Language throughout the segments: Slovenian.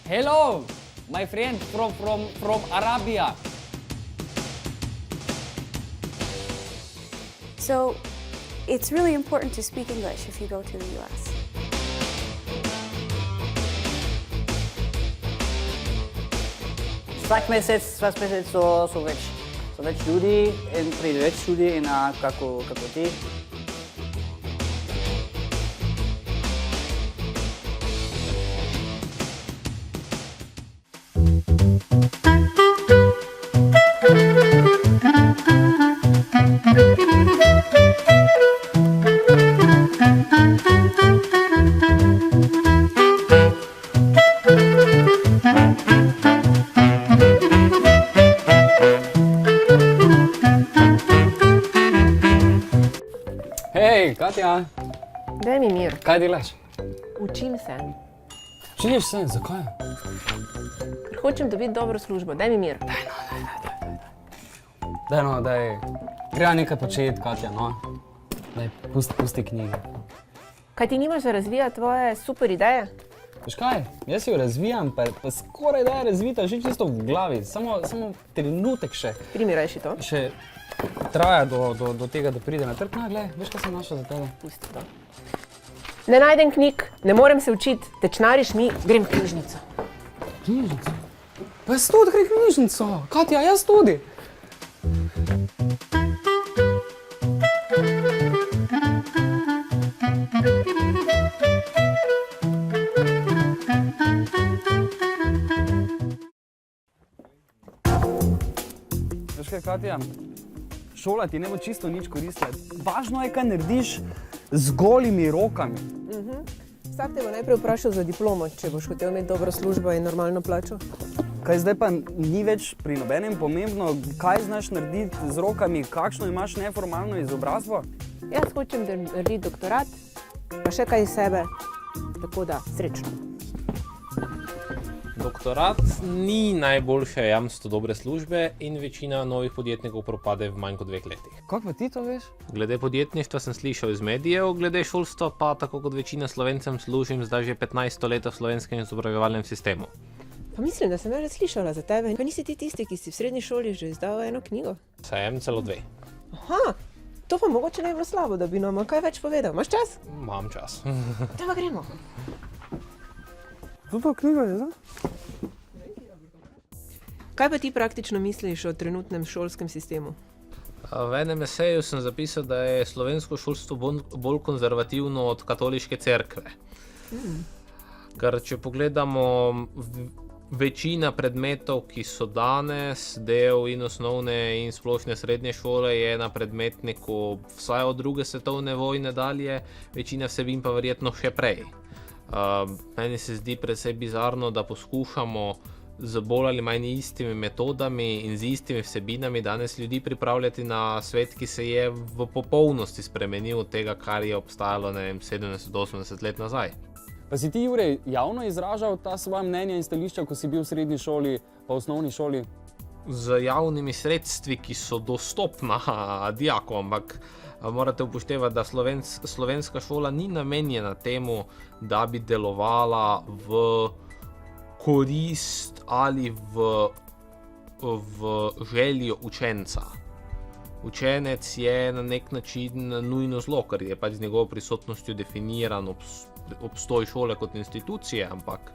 Hello, my friend from Arabia. So it's really important to speak English if you go to the US. Vsak mesec so več ljudi in pride več ljudi in kako ti. Hej, Katja, Daj mi mir, kaj delaš? učim se. Učiš se, zakaj? Ker hočem dobiti dobro službo, daj mi mir. Daj, treba nekaj početi, Katja, no. Daj, pusti knjige. Kaj ti nimaš za razvijati tvoje super ideje? Veš kaj, jaz jo razvijam, pa skoraj da je razvita, že čisto v glavi, samo trenutek še. Primiraj še to. Še traja do tega, da pride na trg. No, glej, veš, kaj sem našel za tebe? Pusti to. Ne najdem knjig, ne morem se učiti, tečnariš mi, grem v knjižnico. Knjižnico? Pa jaz tudi grem v knjižnico, Katja, jaz tudi. Veš kaj, Katja, šola ti ne bo čisto nič koristila. Važno je, kaj narediš z golimi rokami. Vsak te bo najprej vprašal za diplomo, če boš hotel imeti dobro službo in normalno plačo. Kaj zdaj pa ni več pri nobenem pomembno, kaj znaš narediti z rokami, kakšno imaš neformalno izobrazbo? Jaz hočem narediti doktorat, pa še kaj iz sebe, tako da srečno. Doktorat ni najboljše jamstvo dobre službe in večina novih podjetnikov propade v manj kot 2 letih. Kako pa ti to veš? Glede podjetništva sem slišal iz medijev, glede šolstva pa tako kot večina Slovencem služim zdaj že 15 let v slovenskem izobraževalnem sistemu. Pa mislim, da sem že slišala za tebe. Pa nisi ti tisti, ki si v srednji šoli že izdal eno knjigo? Sejem celo 2. Aha, to pa mogoče ne bi bilo slabo, da bi nam kaj več povedal. Imaš čas? Imam čas. Da pa gremo. To pa knjiga je, da? Kaj pa ti praktično misliš o trenutnem šolskem sistemu? V enem eseju sem zapisal, da je slovensko šolstvo bolj konzervativno od katoliške cerkve. Ker če pogledamo, večina predmetov, ki so danes del in osnovne in splošne srednje šole, je na predmetniku vsaj od 2. svetovne vojne dalje, večina vsebin pa verjetno še prej. Meni se zdi precej bizarno, da poskušamo z bolj ali manj istimi metodami in z istimi vsebinami danes ljudi pripravljati na svet, ki se je v popolnosti spremenil od tega, kar je obstajalo 70-80 let nazaj. Pa si ti, Jurej, javno izražal ta svoja mnenja in stališča, ko si bil v srednji šoli pa v osnovni šoli? Z javnimi sredstvi, ki so dostopna dijakom, ampak morate upoštevati, da slovenska šola ni namenjena temu, da bi delovala v korist ali v željo učenca. Učenec je na nek način nujno zlo, ker je pač z njegovo prisotnostjo definiran obstoj šole kot institucije, ampak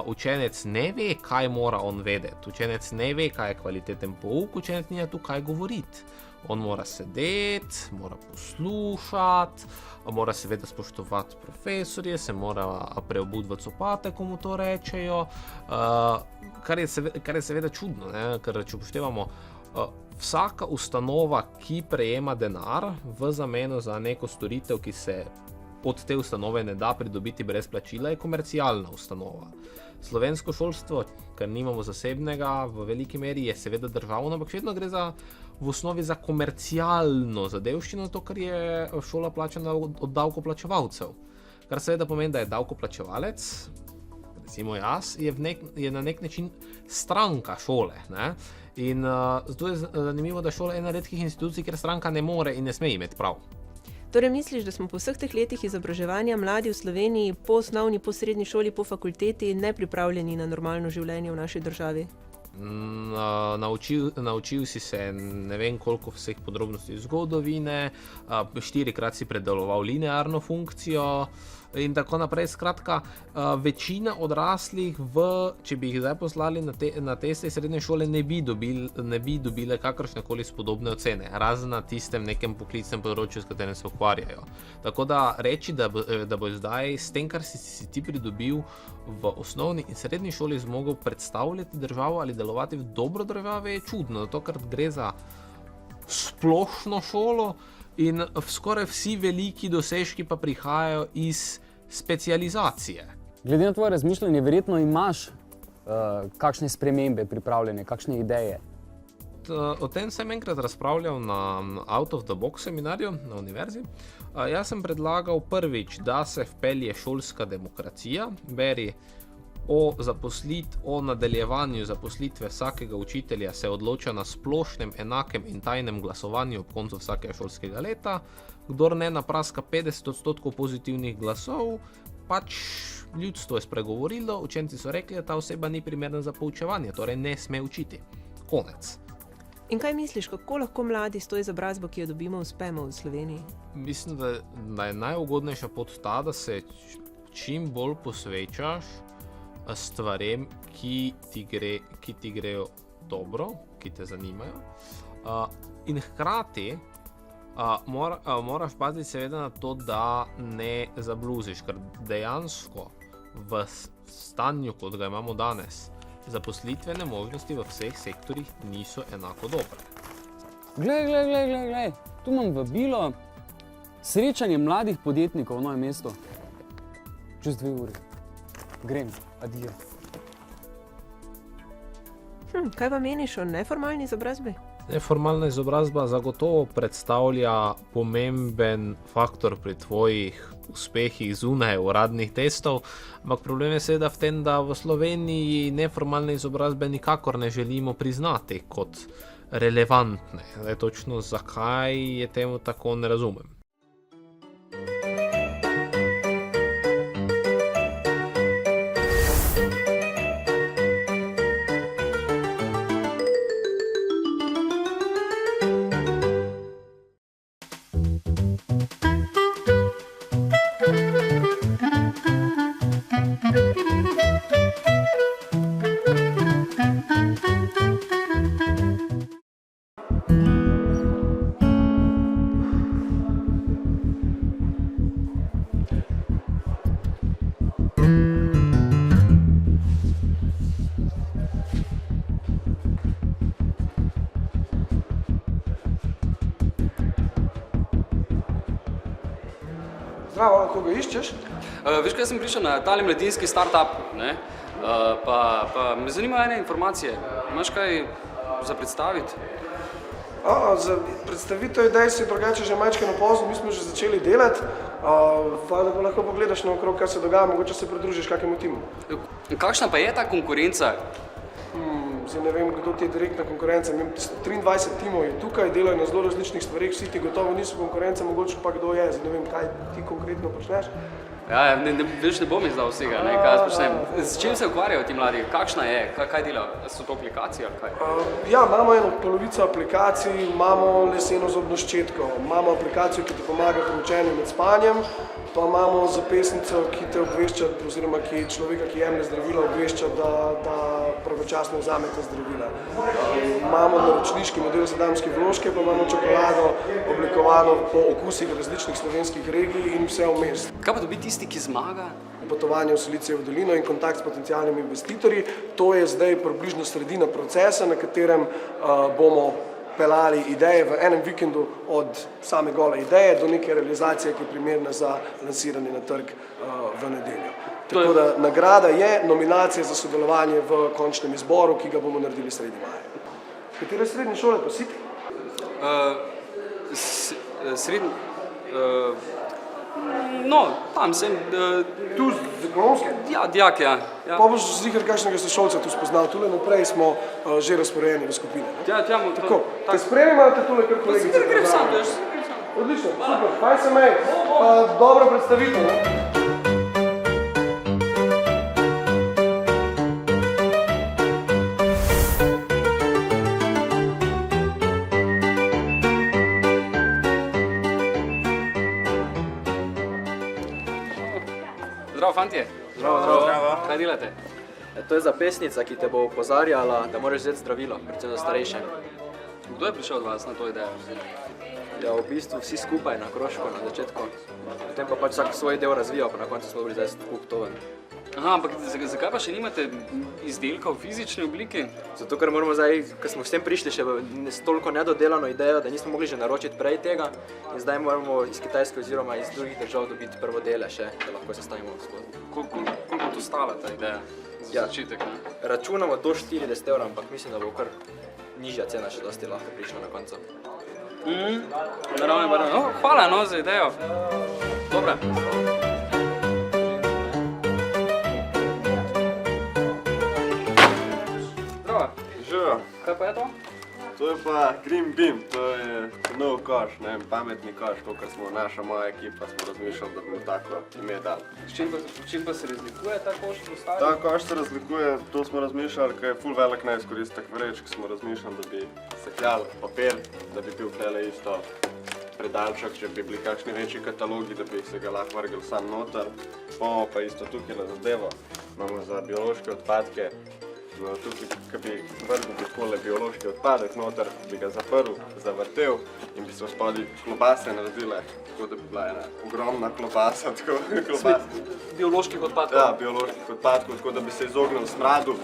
učenec ne ve, kaj mora on vedeti. Učenec ne ve, kaj je kvaliteten pouk, učenec nima tu kaj govoriti. On mora sedeti, mora poslušati, mora seveda spoštovati profesorje, se mora preobuti v copate, ko mu to rečejo, kar je seveda čudno, ne? Ker če upoštevamo, vsaka ustanova, ki prejema denar v zameno za neko storitev, ki se od te ustanove ne da pridobiti brez plačila, je komercialna ustanova. Slovensko šolstvo, ker nimamo zasebnega, v veliki meri je seveda državno, ampak še vedno gre v osnovi za komercialno zadevščino, to, kar je šola plačana od davkoplačevalcev. Kar seveda pomeni, da je davkoplačevalec, recimo jaz, je na nek način stranka šole, ne? In zato je zanimivo, da šola je ena redkih institucij, kjer stranka ne more in ne sme imeti prav. Torej misliš, da smo po vseh teh letih izobraževanja mladi v Sloveniji po osnovni, po srednji šoli, po fakulteti nepripravljeni na normalno življenje v naši državi? Naučil si se ne vem koliko vseh podrobnosti zgodovine, 4-krat si predeloval linearno funkcijo in tako naprej. Skratka, večina odraslih, če bi jih zdaj poslali na teste srednje šole, ne bi dobile kakršnekoli spodobne ocene, razen na tistem nekem poklicnem področju, s katerim se ukvarjajo. Tako da reči, da bo zdaj s tem, kar si ti pridobil v osnovni in srednji šoli, zmogel predstavljati državo ali delovati v dobro države, je čudno, zato ker gre za splošno šolo in skoraj vsi veliki dosežki pa prihajajo iz specializacije. Glede na tvoje razmišljanje, verjetno imaš kakšne spremembe pripravljene, kakšne ideje? O tem sem enkrat razpravljal na Out of the Box seminarju na univerzi. Jaz sem predlagal prvič, da se vpelje šolska demokracija, beri o nadaljevanju zaposlitve vsakega učitelja se odloča na splošnem, enakem in tajnem glasovanju ob koncu vsakega šolskega leta. Kdor ne napraska 50% pozitivnih glasov, pač ljudstvo je spregovorilo, učenci so rekli, da ta oseba ni primerna za poučevanje, torej ne sme učiti. Konec. In kaj misliš, kako lahko mladi s to izobrazbo, ki jo dobimo, uspemo v Sloveniji? Mislim, da je najugodnejša pot ta, da se čim bolj posvečaš stvarem, ki ti grejo dobro, ki te zanimajo. In hkrati moraš paziti seveda na to, da ne zabluziš, ker dejansko v stanju, kot ga imamo danes, zaposlitvene možnosti v vseh sektorjih niso enako dobre. Glej, tu imam vabilo, srečanje mladih podjetnikov v Novem mestu. Čez 2 uri. Grem, adijo. Kaj pa meniš o neformalni izobrazbi? Neformalna izobrazba zagotovo predstavlja pomemben faktor pri tvojih uspehih zunaj uradnih testov, ampak problem je seveda v tem, da v Sloveniji neformalne izobrazbe nikakor ne želimo priznati kot relevantne. Zdaj, točno zakaj je temu tako, ne razumem. Zdravo, koga iščeš? Veš, kaj sem prišel na tale mladinski start-up, ne? Pa me zanimajo ene informacije. Imaš kaj za predstaviti? Za predstavitev idej si drugače že majčkeno pozno, mi smo že začeli delati. Pa lahko pogledaš naokrog, kaj se dogaja, mogoče se pridružiš kakemu timu. Kakšna pa je ta konkurenca? Zdaj ne vem, kdo ti je direktna konkurenca. 23 timov je tukaj, delajo na zelo različnih stvarih, vsi ti gotovo niso konkurenca, mogoče pa kdo je. Zdaj ne vem, kaj ti konkretno počneš. Ja, ne bom izdal vsega, ne, kaj jaz počnem. S čim se ukvarjajo ti mladi? Kakšna je? Kaj delajo? So to aplikacije ali kaj? Ja, imamo eno polovico aplikacij, imamo leseno zobno ščetko, imamo aplikacijo, ki ti pomaga pri učenju med spanjem, pa imamo zapestnico, ki te obvešča, oziroma ki človeka, ki jemlje zdravila, obvešča, da pravočasno vzame ta zdravila. Imamo naročniški model za damske vložke, pa imamo čokolado oblikovano po okusih različnih slovenskih regij in vse vmes. Kaj pa dobi tisti, ki zmaga? Potovanje v Silicijevo dolino in kontakt s potencialnimi investitorji. To je zdaj približno sredina procesa, na katerem bomo pelali ideje v enem vikendu od same gole ideje do neke realizacije, ki je primerna za lansiranje na trg v nedeljo. Tako da nagrada je nominacija za sodelovanje v končnem izboru, ki ga bomo naredili sredi maja. Katere srednje šole pa si ti? No, tam sem. Tu z ekonomske? Ja, dijak, ja. Pa boš ziher kakšnega sošolca tu spoznal, tule naprej smo že razporejeni v skupine. Tja, Tako, te spremem ali te tule kar kolegice? Grem sam, veš. Odlično. Odlično, super, fajn se mej, pa dobro predstavitev, ne? Zdravo, fantje. Zdravo. Kaj delate? To je zapestnica, ki te bo opozarjala, da moraš vzeti zdravilo, predvsem za starejše. Kdo je prišel od vas na to idejo? Ja, v bistvu vsi skupaj na krožko na začetku, potem pa pač vsak svoj del razvija, pa na koncu smo bili zdaj kup toven. Aha, ampak zakaj pa še nimate izdelka v fizični obliki? Zato, ker moramo zdaj, ker smo vsem prišli še s toliko nedodelano idejo, da nismo mogli že naročiti prej tega in zdaj moramo iz Kitajske oziroma iz drugih držav dobiti prvo dele še, da lahko se stavimo v skozi. Koliko to stala ta ideja za začetek? Ne? Računamo do 40 €, ampak mislim, da bo kar nižja cena še dosti lahko prišla na koncu. Naravno, no, hvala no, za idejo. Dobre. Zdravo. Živijo. Kaj pa je to? To je pa Green Beam, to je nov koš, ne vem, pametni koš, to, kar smo naša moja ekipa, smo razmišljali, da bi mu tako ime dali. S čim pa se razlikuje ta koš od ostalih? Ta koš se razlikuje, to smo razmišljali, ker je ful velik neizkoristek vrečk, smo razmišljali, da bi sekljali papir, da bi bil tele isto predalček, če bi bili kakšni večji katalogi, da bi se ga lahko vrgel sam noter. Bomo pa isto tukaj na zadevo, imamo za biološke odpadke. Tukaj, ko bi vrgel bi takole biološki odpadek noter, bi ga zaprl, zavrtel in bi se v spodaj klobase naredile, tako da bi bila ena ogromna klobasa. Bioloških odpadkov? Ja, bioloških odpadkov, tako da bi se izognil smradu.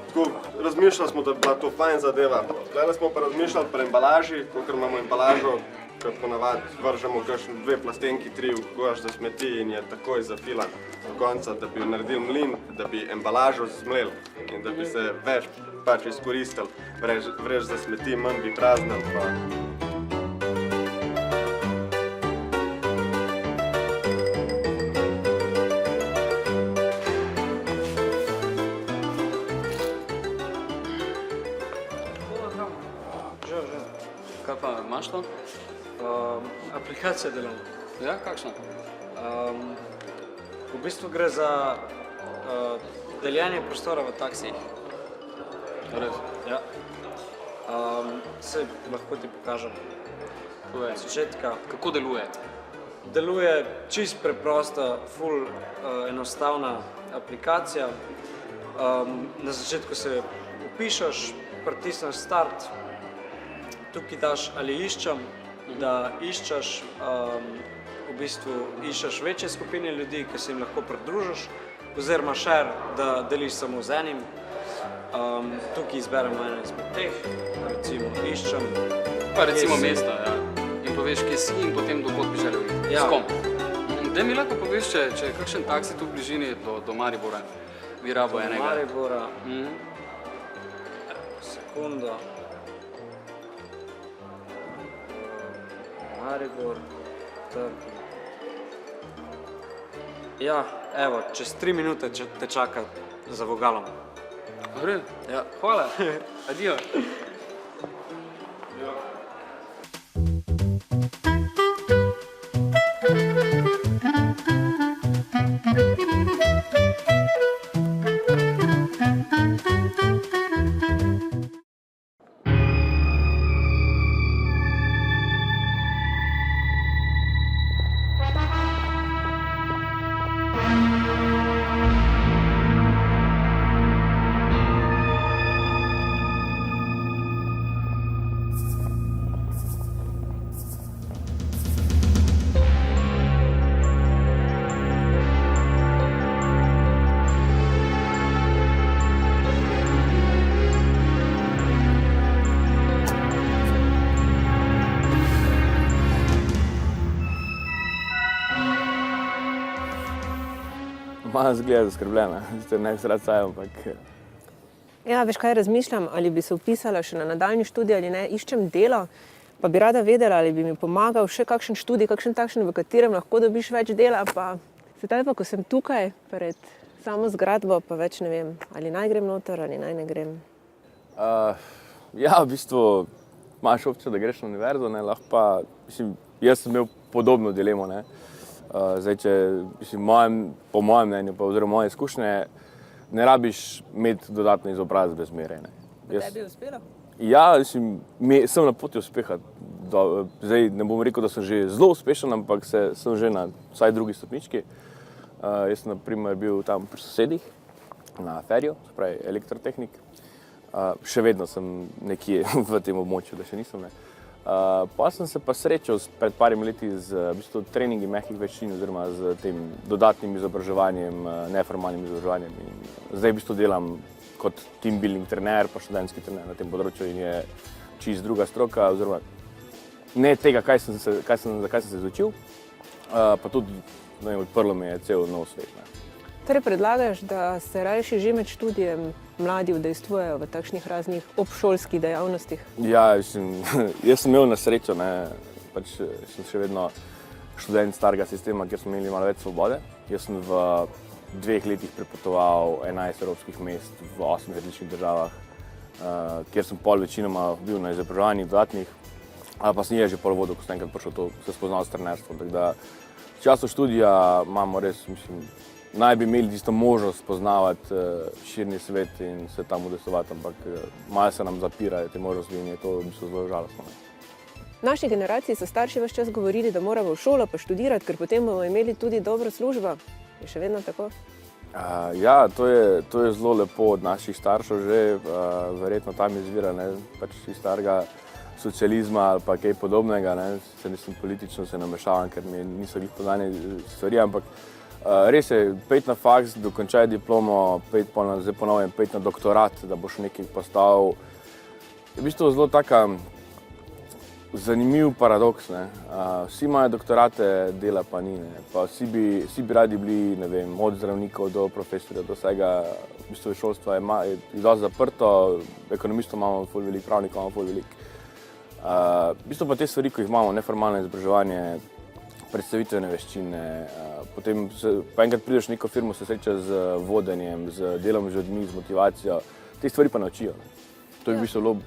Tako, razmišljali smo, da bi bila to fajn zadeva. Zdaj smo pa razmišljali pri embalaži, ker imamo embalažo, ker ponavadi vržemo kakšne 2 plastenki, 3 v koš za smeti in je takoj zafilan do konca, da bi naredili mlin, da bi embalažo zmleli in da bi se več pač izkoristili. Vreč za smeti, manj bi praznili pa. Kaj pa, imaš to? Aplikacija delam. Ja, kakšna? V bistvu gre za deljenje prostora v taksijih. Res? Ja. Se lahko ti pokažem. Povej. Začetka. Kako deluje? Deluje čist preprosta, ful enostavna aplikacija. Na začetku se vpišeš, pritisneš start, tukaj daš ali iščem, da iščeš, v bistvu iščeš večje skupine ljudi, ki se jim lahko pridružiš, oziroma share, da deliš samo z enim. Tukaj izberemo eno izmed teh, recimo iščem. Pa recimo mesto, ja. In poveš, kje si in potem dokot bi želel iti. Ja. S kom? Daj mi lahko poveš, če je kakšen taksi tu v bližini do Maribora, bi rabo enega. Do Maribora. Sekundo. Maribor, trg. Ja, evo, čez 3 minute te čaka za vogalom. Dobre? Ja. Hvala. Adijo. Malo zgleda zaskrbljena, ste ne sracaj, ampak... Ja, veš kaj razmišljam, ali bi se vpisala še na nadaljnji študij ali ne, iščem delo, pa bi rada vedela, ali bi mi pomagal še kakšen študij, kakšen takšen, v katerem lahko dobiš več dela, pa sedaj pa, ko sem tukaj pred samo zgradbo, pa več ne vem, ali naj grem noter ali naj ne grem. Ja, v bistvu imaš opcijo, da greš na univerzo, ne, lahko pa, mislim, jaz sem imel podobno dilemo, ne. Zdaj, če, mislim, po mojem mnenju, pa oziroma moje izkušnje, ne rabiš imeti dodatne izobrazbe zmeraj, ne. Tebi je uspelo? Ja, mislim, sem na poti uspeha. Zdaj ne bom rekel, da sem že zelo uspešen, ampak sem že na vsaj drugi stopnički. Jaz sem na primer bil tam pri sosedih na Ferju, se pravi elektrotehnik. Še vedno sem nekje v tem območju, da še nisem, ne. Pa sem se pa srečal pred parimi leti z v bistvu treningi mehkih veščin oziroma z tem dodatnim izobraževanjem, neformalnim izobraževanjem. In zdaj v bistvu delam kot team building trener, pa študentski trener na tem področju in je čisto druga stroka, oziroma ne tega, zakaj sem se izučil, pa tudi odprlo mi je cel nov svet. Ne. Torej predlagaš, da se rajši že med študijem mladi udejstvujejo v takšnih raznih obšolskih dejavnostih? Ja, jaz sem imel na srečo, ne, pač sem še vedno študent starega sistema, kjer smo imeli malo več svobode. Jaz sem v 2 letih prepotoval 11 evropskih mest v 8 različnih državah, kjer sem pol večinoma bil na izobraževanjih dodatnih, pa sem že pol vodil, ko sem enkrat prišel to, se spoznal s trenerstvom. Tako da v času študija imamo res, mislim, naj bi imeli tisto možnost spoznavati širni svet in se tam udejstvovati, ampak malo se nam zapirajo te možnosti in je to v bistvu zelo žalostno. V naši generaciji so starši ves čas govorili, da moramo v šolo pa študirati, ker potem bomo imeli tudi dobro službo. Je še vedno tako? Ja, to je zelo lepo od naših staršev že, verjetno tam izvira, ne, pač iz starega socializma ali pa kaj podobnega, ne, se nisem politično se namešavam, ker mi niso glih poznane stvari, ampak res je, pejt na faks, dokončaj diplomo, zdaj ponovim, pejt na doktorat, da boš nekaj postal. Je v bistvu zelo taka zanimiv paradoks, ne. Vsi imajo doktorate, dela pa ni, ne. Pa vsi bi radi bili, ne vem, od zdravnikov do profesorjev, do vsega. V bistvu šolstvo je dosti zaprto, ekonomistov imamo ful veliko, pravnikov imamo ful veliko. V bistvu pa te stvari, ko jih imamo, neformalno izobraževanje, predstavitvene veščine, potem pa enkrat prideš v neko firmo, se srečaš z vodenjem, z delom z ljudmi, z motivacijo, te stvari pa naučijo. To je v bistvu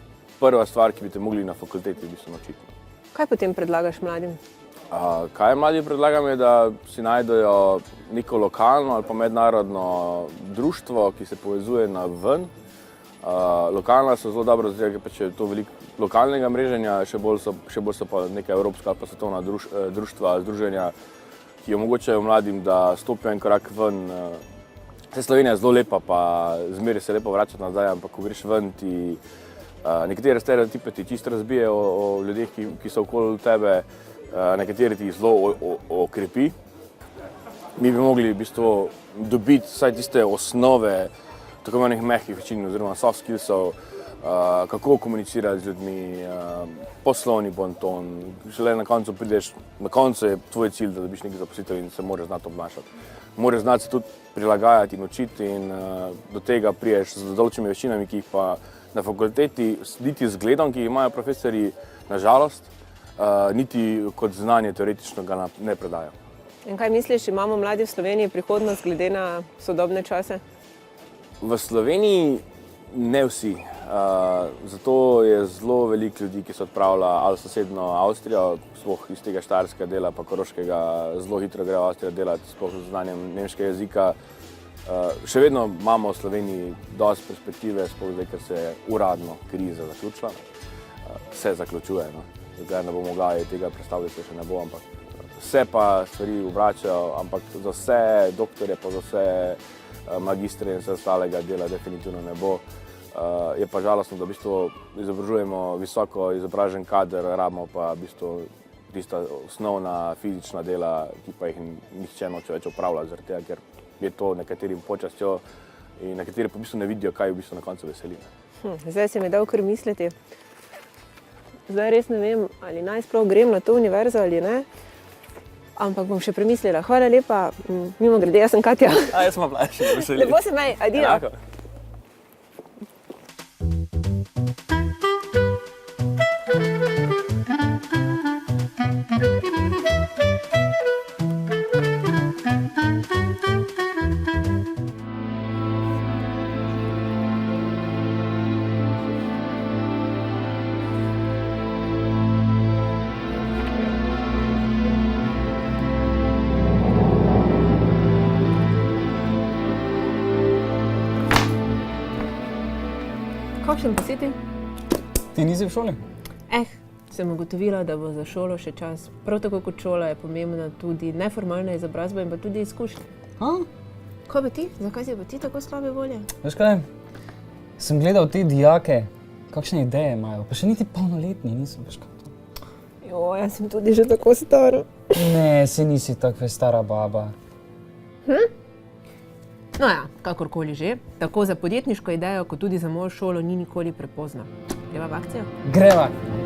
prva stvar, ki bi te mogli na fakulteti v bistvu naučiti. Kaj potem predlagaš mladim? Kaj mladim predlagam je, da si najdejo neko lokalno ali pa mednarodno društvo, ki se povezuje na ven. Lokalna so zelo dobro zdaj, ker je to veliko lokalnega mreženja, še bolj so pa neka evropska ali pa svetovna društva, združenja, ki omogočajo mladim, da stopijo en korak ven. Slovenija je zelo lepa, pa zmeraj se lepo vračati nazaj, ampak ko greš ven, ti nekatere stereotipe ti čisto razbijejo o ljudeh, ki so okoli tebe, nekateri ti zelo okrepi. Mi bi mogli v bistvu dobiti vsaj tiste osnove tako imenih mehkih veščin oziroma soft skillsov, kako komunicirati z ljudmi, poslovni bonton, šele na koncu je tvoj cilj, da dobiš neki zaposlitev in se moraš znati obnašati. Moraš znati se tudi prilagajati in učiti in do tega priješ z določenimi veščinami, ki jih pa na fakulteti, niti z zgledom, ki jih imajo profesorji, nažalost, niti kot znanje teoretično ga ne predajo. In kaj misliš, imamo mladi v Sloveniji prihodnost glede na sodobne čase? V Sloveniji ne vsi. Zato je zelo veliko ljudi, ki se odpravlja ali sosednjo Avstrijo, sploh iz tega štajerskega dela pa koroškega, zelo hitro gre v Avstrijo delati, sploh z znanjem nemškega jezika. Še vedno imamo v Sloveniji dosti perspektive, sploh zdaj, ker se je uradno kriza zaključila. Se zaključuje, no. Zdaj ne bomo mogli tega predstavljati, se še ne bo, ampak se pa stvari obračajo, ampak za vse doktorje, pa za vse magistre in vse ostalega dela definitivno ne bo. Je pa žalostno, da v bistvu izobražujemo visoko izobražen kader, rabimo pa v bistvu tista osnovna fizična dela, ki pa jih nihče noče več opravljati, zaradi tega, ker je to nekaterim počastjo in nekateri pa v bistvu ne vidijo, kaj v bistvu na koncu veseli. Zdaj si mi dal kar misliti. Zdaj res ne vem, ali naj sploh grem na to univerzo ali ne, ampak bom še premislila. Hvala lepa, mimogrede, jaz sem Katja. Jaz sem pa še veseli. Lepo se mej, adijo. Enako. Kakšen pa si ti? Ti nisi v šoli? Sem ugotovila, da bo za šolo še čas. Prav tako kot šola je pomembna tudi neformalna izobrazba in pa tudi izkušnja. Kaj pa ti? Zakaj si pa ti tako slabe volje? Veš kaj, sem gledal te dijake, kakšne ideje imajo, pa še niti polnoletni niso, veš kaj. Jaz sem tudi že tako stara. Ne, si nisi takve stara baba. No ja, kakorkoli že, tako za podjetniško idejo, kot tudi za mojo šolo ni nikoli prepozno. Greva v akcijo? Greva!